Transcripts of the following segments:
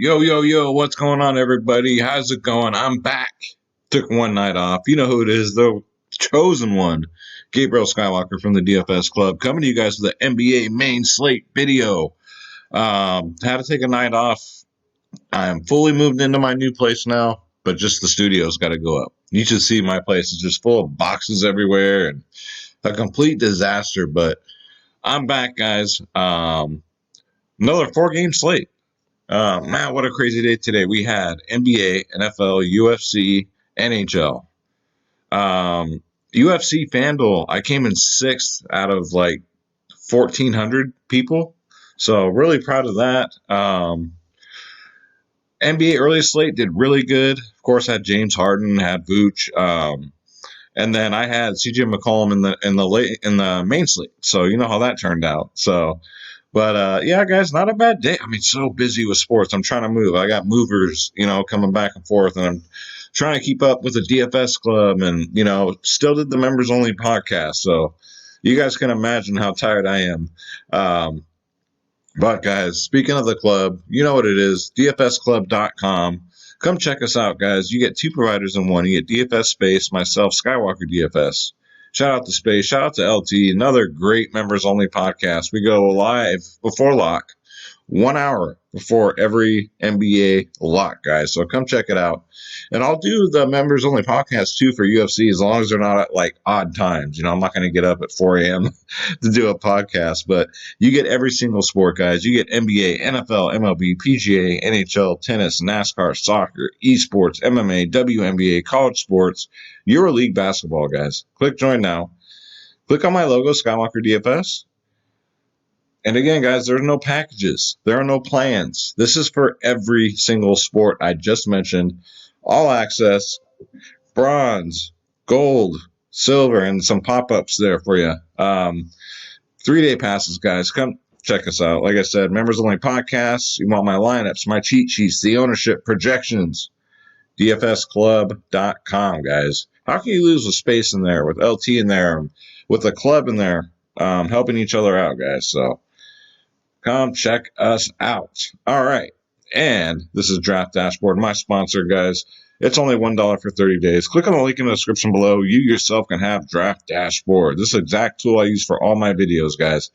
Yo, what's going on, everybody? How's it going? I'm back. Took one night off. You know who it is, the chosen one. Gabriel Skywalker from the DFS Club, coming to you guys with the NBA main slate video. Had to take a night off. I'm fully moved into my new place now, but just the studio's got to go up. You should see my place is just full of boxes everywhere and a complete disaster, but I'm back, guys. Another 4-game slate. Man, what a crazy day today. We had NBA, NFL, UFC, NHL. UFC Fanduel, I came in 6th out of like 1,400 people. So really proud of that. NBA early slate did really good. Of course, I had James Harden, had Vooch, and then I had CJ McCollum in the main slate. So you know how that turned out. But yeah, guys, not a bad day. I mean, so busy with sports. I'm trying to move. I got movers, coming back and forth, and I'm trying to keep up with the DFS Club, and still did the members only podcast. So you guys can imagine how tired I am. But guys, speaking of the club, you know what it is, dfsclub.com. Come check us out, guys. You get 2 providers in one. You get DFS Space, myself, Skywalker DFS. Shout out to Space. Shout out to LT. Another great members-only podcast. We go live before lock, 1 hour before every NBA lock, guys. So come check it out. And I'll do the members-only podcast, too, for UFC as long as they're not at, like, odd times. I'm not going to get up at 4 a.m. to do a podcast. But you get every single sport, guys. You get NBA, NFL, MLB, PGA, NHL, tennis, NASCAR, soccer, esports, MMA, WNBA, college sports, EuroLeague basketball, guys. Click join now. Click on my logo, Skywalker DFS. And again, guys, there's no packages. There are no plans. This is for every single sport I just mentioned. All access, bronze, gold, silver, and some pop-ups there for you. 3-day passes, guys. Come check us out. Like I said, members only podcasts. You want my lineups, my cheat sheets, the ownership projections. DFSclub.com, guys. How can you lose with Space in there, with LT in there, with the club in there, helping each other out, guys? So come check us out. All right. And this is Draft Dashboard, my sponsor, guys. It's only $1 for 30 days. Click on the link in the description below. You yourself can have Draft Dashboard. This is the exact tool I use for all my videos, guys.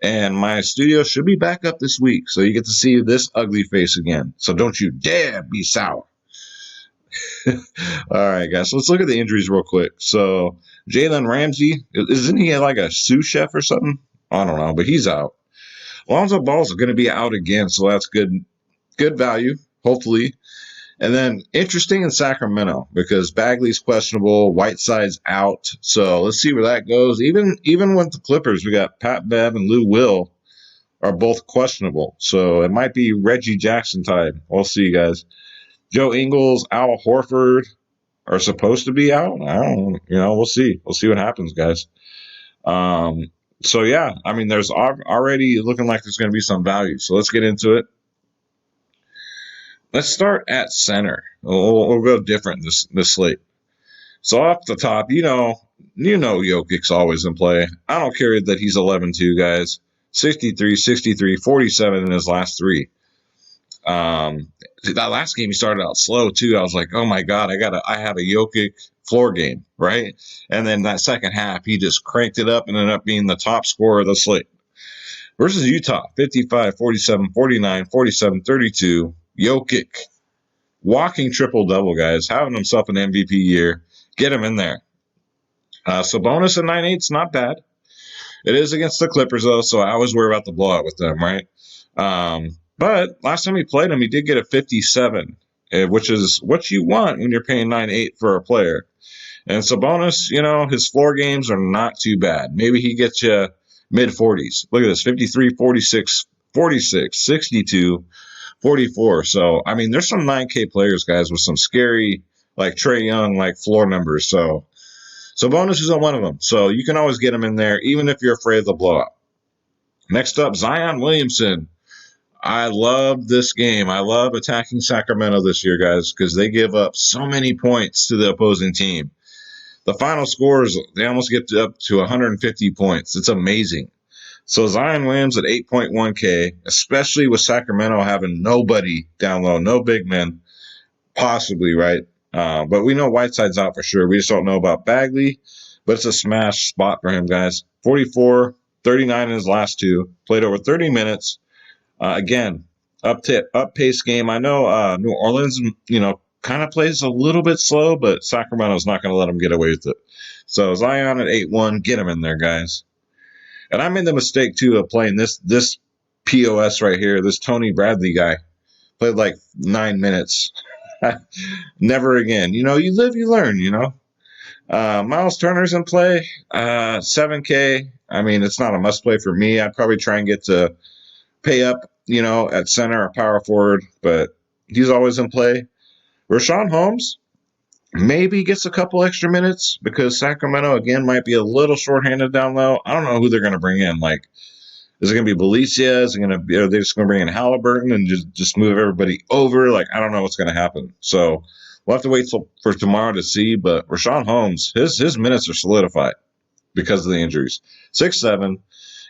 And my studio should be back up this week, so you get to see this ugly face again. So don't you dare be sour. All right, guys. So let's look at the injuries real quick. So Jalen Ramsey, isn't he like a sous chef or something? I don't know, but he's out. Lonzo Ball's going to be out again, so that's good value, hopefully. And then interesting in Sacramento because Bagley's questionable, Whiteside's out. So let's see where that goes. Even with the Clippers, we got Pat Bev and Lou Will are both questionable. So it might be Reggie Jackson time. We'll see, guys. Joe Ingles, Al Horford are supposed to be out. I don't know. We'll see. We'll see what happens, guys. So, yeah, I mean, there's already looking like there's going to be some value. So let's get into it. Let's start at center. We'll go different this slate. So off the top, you know Jokic's always in play. I don't care that he's 11-2, guys. 63, 63, 47 in his last 3. That last game he started out slow too. I was like, oh my God, I have a Jokic floor game, right? And then that second half, he just cranked it up and ended up being the top scorer of the slate. Versus Utah, 55, 47, 49, 47, 32. Jokic, walking triple-double, guys, having himself an MVP year. Get him in there. Sabonis at 9.8 is not bad. It is against the Clippers, though, so I always worry about the blowout with them, right? But last time he played him, he did get a 57, which is what you want when you're paying 9.8 for a player. And Sabonis, his floor games are not too bad. Maybe he gets you mid-40s. Look at this, 53, 46, 46, 62, 44. So, I mean, there's some 9K players, guys, with some scary, like Trae Young, like floor numbers. So Sabonis isn't one of them. So you can always get him in there, even if you're afraid of the blowout. Next up, Zion Williamson. I love this game. I love attacking Sacramento this year, guys, because they give up so many points to the opposing team. The final scores, they almost get up to 150 points. It's amazing. So Zion Williams at 8.1K, especially with Sacramento having nobody down low, no big men, possibly, right? But we know Whiteside's out for sure. We just don't know about Bagley, but it's a smash spot for him, guys. 44, 39 in his last two, played over 30 minutes. Again, up pace game. I know New Orleans, kind of plays a little bit slow, but Sacramento's not going to let him get away with it. So Zion at 8-1, get him in there, guys. And I made the mistake too of playing this POS right here, this Tony Bradley guy. Played like 9 minutes. Never again. You live, you learn, Miles Turner's in play, 7K. I mean, it's not a must play for me. I'd probably try and get to pay up, at center or power forward, but he's always in play. Rashawn Holmes maybe gets a couple extra minutes because Sacramento, again, might be a little shorthanded down low. I don't know who they're going to bring in. Like, is it going to be Belicia? Are they just going to bring in Halliburton and just move everybody over? Like, I don't know what's going to happen. So we'll have to wait for tomorrow to see. But Rashawn Holmes, his minutes are solidified because of the injuries. 6'7".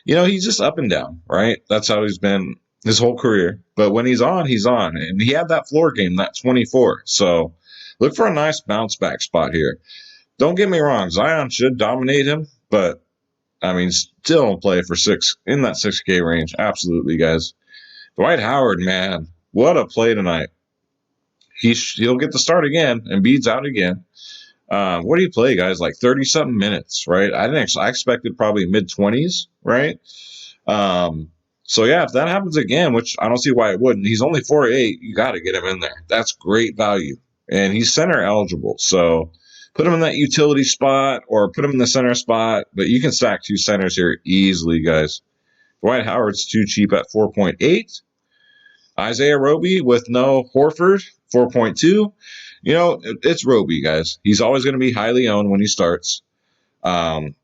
He's just up and down, right? That's how he's been his whole career. But when he's on, he's on. And he had that floor game, that 24. So look for a nice bounce back spot here. Don't get me wrong. Zion should dominate him, but I mean, still don't play for in that 6K range. Absolutely, guys. Dwight Howard, man, what a play tonight. He'll get the start again. Embiid's out again. What do you play, guys? Like 30-something minutes, right? I expected probably mid-20s, right? So, yeah, if that happens again, which I don't see why it wouldn't, he's only 4'8". You got to get him in there. That's great value. And he's center eligible. So put him in that utility spot or put him in the center spot. But you can stack two centers here easily, guys. Dwight Howard's too cheap at 4.8. Isaiah Roby with no Horford, 4.2. It's Roby, guys. He's always going to be highly owned when he starts. Won't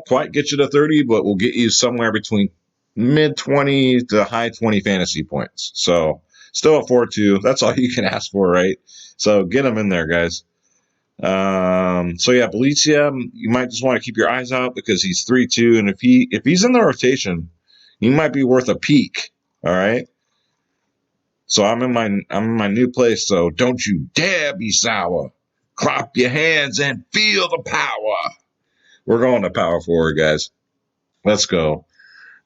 quite get you to 30, but will get you somewhere between mid-20 to high-20 fantasy points. So still at 4.2. That's all you can ask for, right? So get him in there, guys. So yeah, Belicia, you might just want to keep your eyes out because he's 3.2, and if he's in the rotation, he might be worth a peek. All right. So I'm in my new place, so don't you dare be sour. Clap your hands and feel the power. We're going to power forward, guys. Let's go.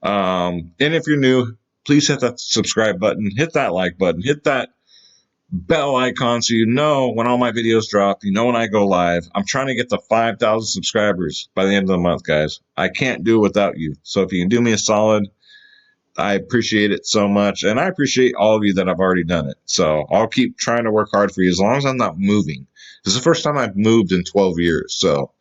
And if you're new, please hit that subscribe button, hit that like button, hit that bell icon so you know when all my videos drop, when I go live. I'm trying to get to 5,000 subscribers by the end of the month, guys. I can't do it without you. So if you can do me a solid, I appreciate it so much, and I appreciate all of you that have already done it. So I'll keep trying to work hard for you as long as I'm not moving. This is the first time I've moved in 12 years, so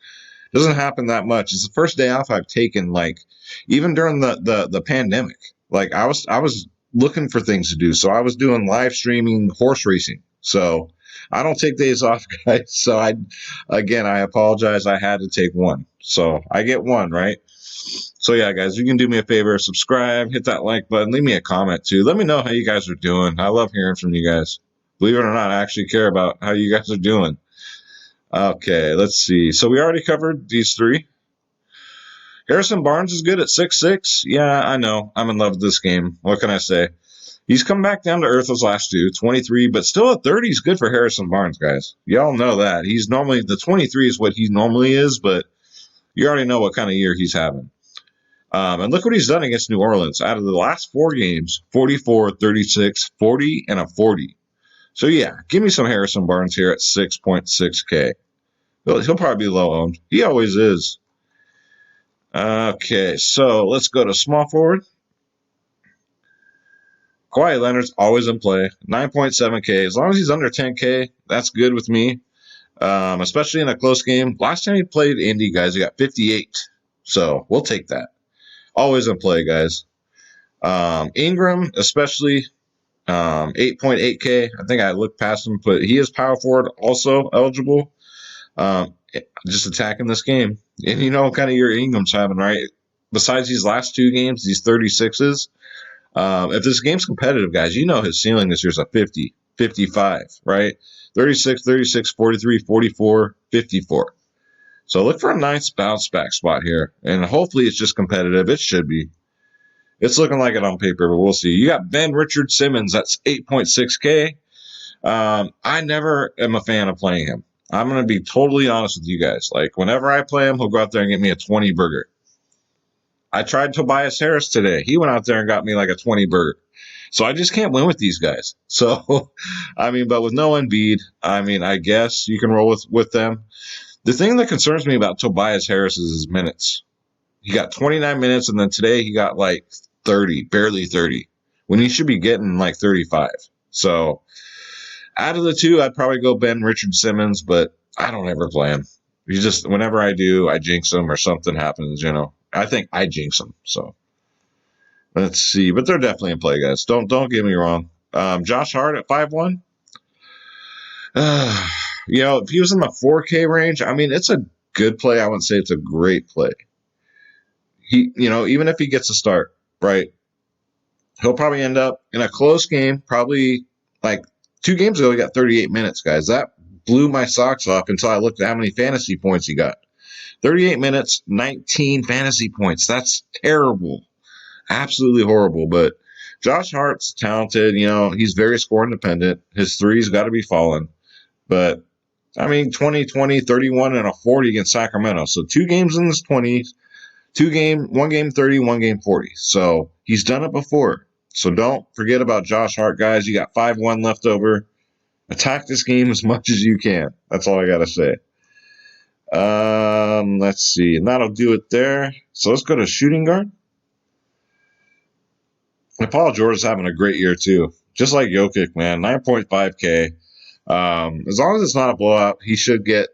it doesn't happen that much. It's the first day off I've taken, like, even during the pandemic. Like, I was looking for things to do, so I was doing live streaming horse racing. So I don't take days off, guys. So I apologize. I had to take one. So I get one, right? So yeah, guys, you can do me a favor, subscribe, hit that like button, leave me a comment too. Let me know how you guys are doing. I love hearing from you guys. Believe it or not, I actually care about how you guys are doing. Okay, let's see. So we already covered these three. Harrison Barnes is good at 6'6". Yeah, I know. I'm in love with this game. What can I say? He's come back down to earth those last two, 23, but still at 30 is good for Harrison Barnes, guys. Y'all know that. He's normally, the 23 is what he normally is, but you already know what kind of year he's having. And look what he's done against New Orleans. Out of the last 4 games, 44, 36, 40, and a 40. So, yeah, give me some Harrison Barnes here at 6.6K. He'll probably be low owned. He always is. Okay, so let's go to small forward. Kawhi Leonard's always in play. 9.7K. As long as he's under 10K, that's good with me. Especially in a close game. Last time he played Indy, guys, he got 58. So, we'll take that. Always in play, guys. Ingram, especially 8.8K. I think I looked past him, but he is power forward, also eligible. Just attacking this game. And you know what kind of year Ingram's having, right? Besides these last 2 games, these 36s. If this game's competitive, guys, you know his ceiling this year's a 50, 55, right? 36, 36, 43, 44, 54. So look for a nice bounce back spot here. And hopefully it's just competitive. It should be. It's looking like it on paper, but we'll see. You got Ben Richard Simmons. That's 8.6K. I never am a fan of playing him. I'm going to be totally honest with you guys. Like, whenever I play him, he'll go out there and get me a 20 burger. I tried Tobias Harris today. He went out there and got me like a 20 burger. So I just can't win with these guys. So, I mean, but with no Embiid, I mean, I guess you can roll with them. The thing that concerns me about Tobias Harris is his minutes. He got 29 minutes, and then today he got like 30, barely 30, when he should be getting like 35. So out of the two, I'd probably go Ben Richard Simmons, but I don't ever play him. He just, whenever I do, I jinx him or something happens, you know. I think I jinx him. So let's see. But they're definitely in play, guys. Don't get me wrong. Josh Hart at 5-1. You know, if he was in the 4K range, I mean, it's a good play. I wouldn't say it's a great play. He, you know, even if he gets a start, right, he'll probably end up in a close game. Probably like 2 games ago, he got 38 minutes, guys. That blew my socks off until I looked at how many fantasy points he got. 38 minutes, 19 fantasy points. That's terrible. Absolutely horrible. But Josh Hart's talented. You know, he's very score independent. His threes got to be falling. But, I mean, 20, 31, and a 40 against Sacramento. So 2 games in his 20s, 1 game 30, 1 game 40. So he's done it before. So don't forget about Josh Hart, guys. You got 5-1 left over. Attack this game as much as you can. That's all I got to say. Let's see. And that'll do it there. So let's go to shooting guard. And Paul George is having a great year, too. Just like Jokic, man. 9.5K. As long as it's not a blowout, he should get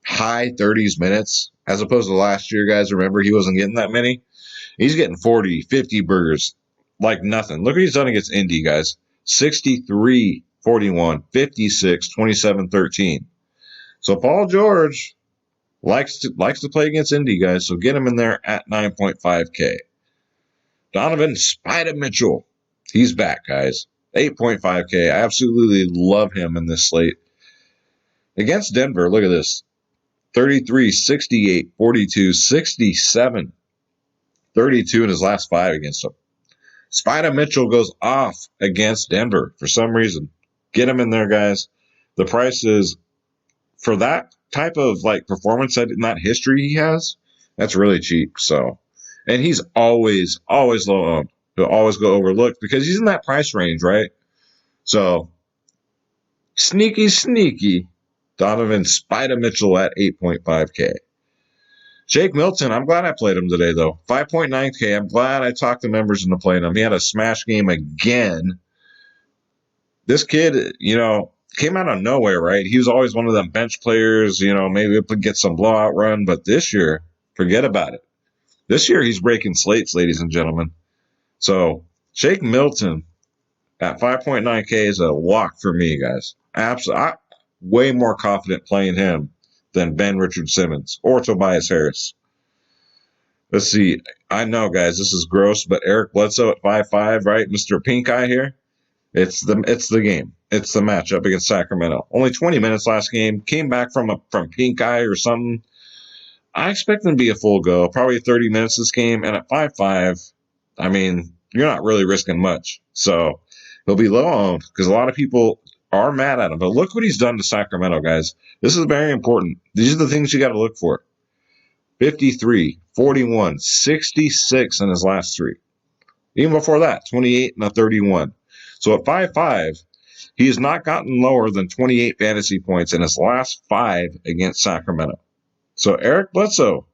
high 30s minutes, as opposed to last year, guys. Remember, he wasn't getting that many. He's getting 40, 50 burgers like nothing. Look what he's done against Indy, guys. 63, 41, 56, 27, 13. So Paul George likes to play against Indy, guys. So get him in there at 9.5K. Donovan Spider Mitchell. He's back, guys. 8.5K. I absolutely love him in this slate. Against Denver, look at this. 33, 68, 42, 67, 32 in his last 5 against them. Spider Mitchell goes off against Denver for some reason. Get him in there, guys. The price is, for that type of like performance in that history he has, that's really cheap. So, and he's always low owned. He'll always go overlooked because he's in that price range, right? So, sneaky. Donovan Spider Mitchell at 8.5K. Jake Milton, I'm glad I played him today, though. 5.9K. I'm glad I talked the members into playing him. He had a smash game again. This kid, you know, came out of nowhere, right? He was always one of them bench players, you know, maybe it would get some blowout run, but this year, forget about it. This year, he's breaking slates, ladies and gentlemen. So, Jake Milton at 5.9K is a lock for me, guys. Absolutely. Way more confident playing him than Ben Richard Simmons or Tobias Harris. Let's see. I know, guys, this is gross, but Eric Bledsoe at 5.5, right? Mr. Pink Eye here. It's the game. It's the matchup against Sacramento. Only 20 minutes last game. Came back from pink eye or something. I expect him to be a full go. Probably 30 minutes this game. And at 5.5, I mean, you're not really risking much. So he'll be low owned because a lot of people are mad at him. But look what he's done to Sacramento, guys. This is very important. These are the things you got to look for. 53, 41, 66 in his last 3. Even before that, 28 and a 31. So at 5.5, he has not gotten lower than 28 fantasy points in his last 5 against Sacramento. So Eric Bledsoe,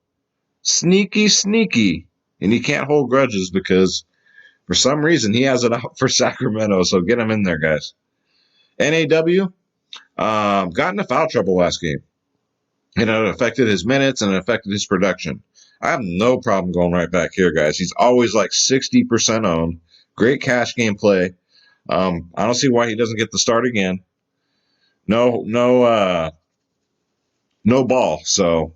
sneaky, and he can't hold grudges because for some reason he has it out for Sacramento. So get him in there, guys. NAW, got into foul trouble last game. And it affected his minutes and it affected his production. I have no problem going right back here, guys. He's always like 60% owned. Great cash game play. I don't see why he doesn't get the start again. No ball. So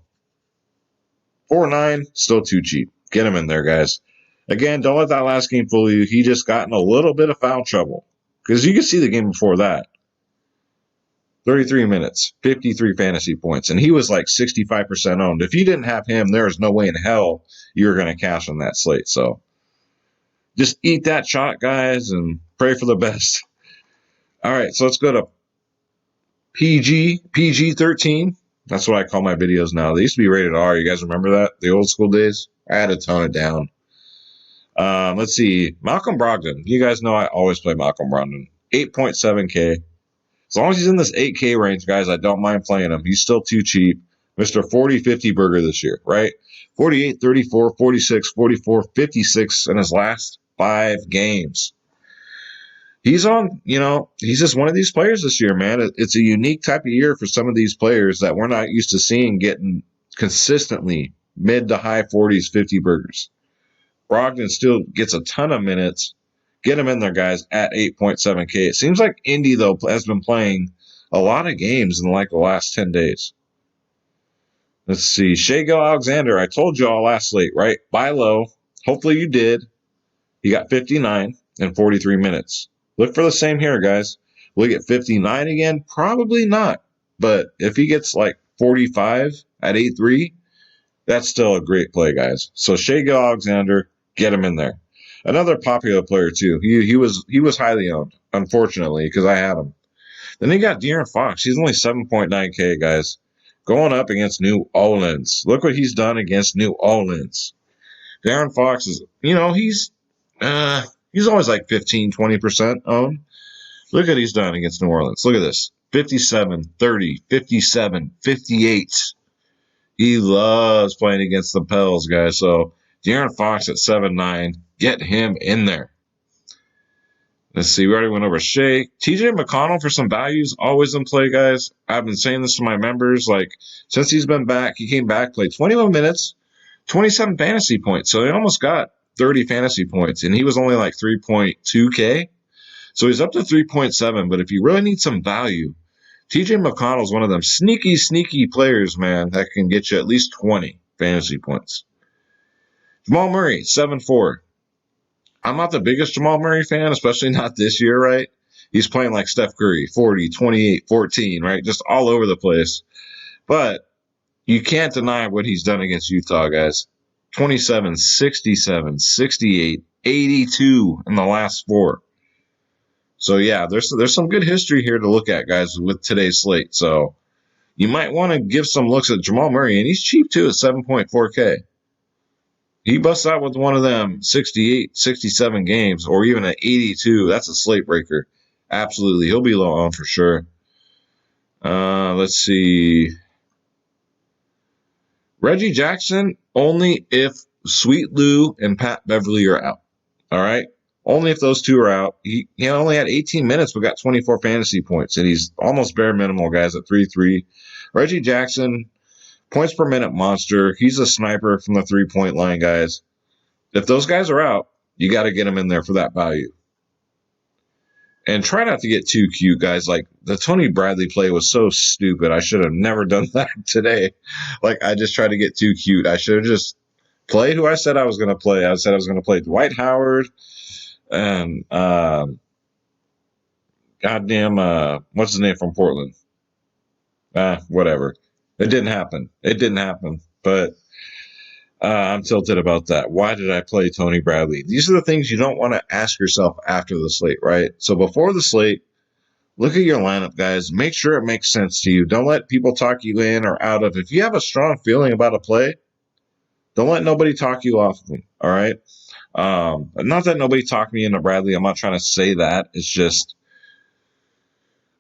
4.9, still too cheap. Get him in there, guys. Again, don't let that last game fool you. He just got in a little bit of foul trouble. Because you can see the game before that. 33 minutes, 53 fantasy points, and he was like 65% owned. If you didn't have him, there is no way in hell you were going to cash on that slate. So just eat that shot, guys, and pray for the best. All right, so let's go to PG 13. That's what I call my videos now. They used to be rated R. You guys remember that? The old school days? I had to tone it down. Let's see. Malcolm Brogdon. You guys know I always play Malcolm Brogdon. 8.7K. As long as he's in this 8K range, guys, I don't mind playing him. He's still too cheap. Mr. 40-50 burger this year, right? 48, 34, 46, 44, 56 in his last 5 games. He's on, he's just one of these players this year, man. It's a unique type of year for some of these players that we're not used to seeing getting consistently mid to high 40s, 50 burgers. Brogdon still gets a ton of minutes. Get him in there, guys, at 8.7K. It seems like Indy, though, has been playing a lot of games in like the last 10 days. Let's see. Shai Gilgeous-Alexander, I told you all last slate, right? Buy low. Hopefully you did. He got 59 in 43 minutes. Look for the same here, guys. Will he get 59 again? Probably not. But if he gets like 45 at 8.3, that's still a great play, guys. So Shai Gilgeous-Alexander, get him in there. Another popular player, too. He was highly owned, unfortunately, because I had him. Then he got De'Aaron Fox. He's only 7.9K, guys. Going up against New Orleans. Look what he's done against New Orleans. De'Aaron Fox is, he's always like 15, 20% owned. Look what he's done against New Orleans. Look at this. 57, 30, 57, 58. He loves playing against the Pels, guys. So De'Aaron Fox at 7.9. Get him in there. Let's see. We already went over Shea. TJ McConnell for some values. Always in play, guys. I've been saying this to my members. Like, since he's been back, he came back, played 21 minutes, 27 fantasy points. So he almost got 30 fantasy points. And he was only like 3.2K. So he's up to 3.7. But if you really need some value, TJ McConnell is one of them sneaky players, man, that can get you at least 20 fantasy points. Jamal Murray, 7.4. I'm not the biggest Jamal Murray fan, especially not this year, right? He's playing like Steph Curry, 40, 28, 14, right? Just all over the place. But you can't deny what he's done against Utah, guys. 27, 67, 68, 82 in the last 4. So, yeah, there's some good history here to look at, guys, with today's slate. So you might want to give some looks at Jamal Murray, and he's cheap, too, at 7.4K. He busts out with one of them 68, 67 games, or even an 82. That's a slate breaker. Absolutely. He'll be low on for sure. Let's see. Reggie Jackson, only if Sweet Lou and Pat Beverly are out. All right? Only if those two are out. He only had 18 minutes, but got 24 fantasy points, and he's almost bare minimal, guys, at 3.3. Reggie Jackson, points per minute monster. He's a sniper from the 3-point line, guys. If those guys are out, you got to get them in there for that value. And try not to get too cute, guys. Like, the Tony Bradley play was so stupid. I should have never done that today. Like, I just tried to get too cute. I should have just played who I said I was going to play. I said I was going to play Dwight Howard and what's his name from Portland? Whatever. It didn't happen. But I'm tilted about that. Why did I play Tony Bradley? These are the things you don't want to ask yourself after the slate, right? So before the slate, look at your lineup, guys. Make sure it makes sense to you. Don't let people talk you in or out of. If you have a strong feeling about a play, don't let nobody talk you off of them, all right? Not that nobody talked me into Bradley. I'm not trying to say that. It's just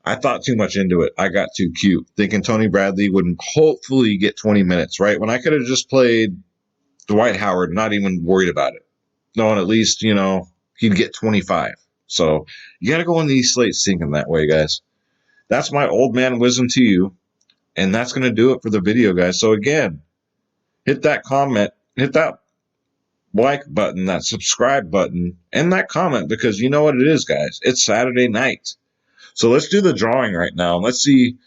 I thought too much into it. I got too cute, thinking Tony Bradley would hopefully get 20 minutes, right? When I could have just played Dwight Howard, not even worried about it. Knowing at least, he'd get 25. So you got to go in these slates thinking that way, guys. That's my old man wisdom to you. And that's going to do it for the video, guys. So again, hit that comment, hit that like button, that subscribe button, and that comment, because you know what it is, guys. It's Saturday night. So let's do the drawing right now. Let's see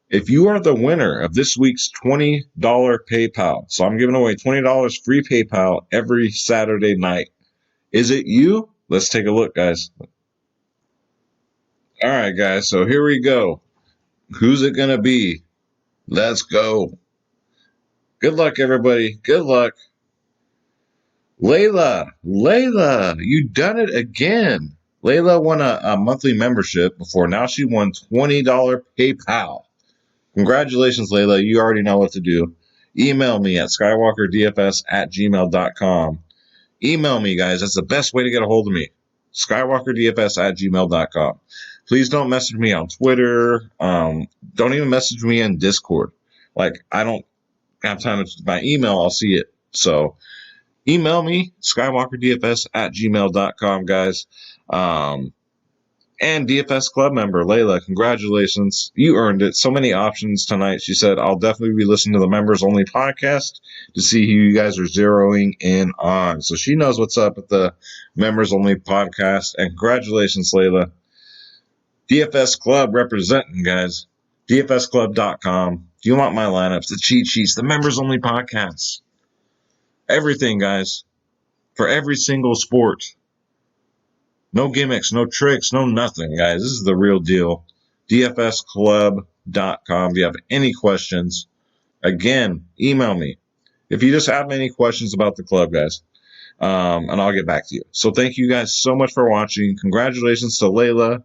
if you are the winner of this week's $20 PayPal. So I'm giving away $20 free PayPal every Saturday night. Is it you? Let's take a look, guys. All right, guys. So here we go. Who's it going to be? Let's go. Good luck, everybody. Good luck. Layla, you done it again. Layla won a monthly membership before. Now she won $20 PayPal. Congratulations, Layla. You already know what to do. Email me at skywalkerdfs@gmail.com. Email me, guys. That's the best way to get a hold of me. skywalkerdfs@gmail.com. Please don't message me on Twitter. Don't even message me in Discord. Like, I don't have time to my email. I'll see it. So email me, skywalkerdfs@gmail.com, guys. And DFS Club member, Layla, congratulations. You earned it. So many options tonight. She said, I'll definitely be listening to the members only podcast to see who you guys are zeroing in on. So she knows what's up with the members only podcast. And congratulations, Layla. DFS Club representing, guys. DFSclub.com. Do you want my lineups, the cheat sheets, the members only podcasts? Everything, guys. For every single sport. No gimmicks, no tricks, no nothing, guys. This is the real deal. DFSclub.com. If you have any questions, again, email me. If you just have any questions about the club, guys, and I'll get back to you. So thank you guys so much for watching. Congratulations to Layla.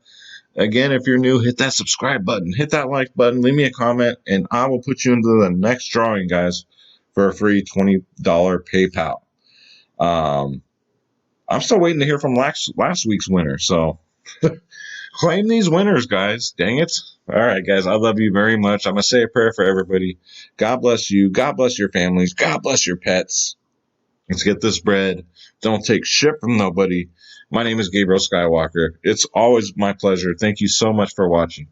Again, if you're new, hit that subscribe button, hit that like button, leave me a comment, and I will put you into the next drawing, guys, for a free $20 PayPal. I'm still waiting to hear from last week's winner, so claim these winners, guys. Dang it. All right, guys, I love you very much. I'm going to say a prayer for everybody. God bless you. God bless your families. God bless your pets. Let's get this bread. Don't take shit from nobody. My name is Gabriel Skywalker. It's always my pleasure. Thank you so much for watching.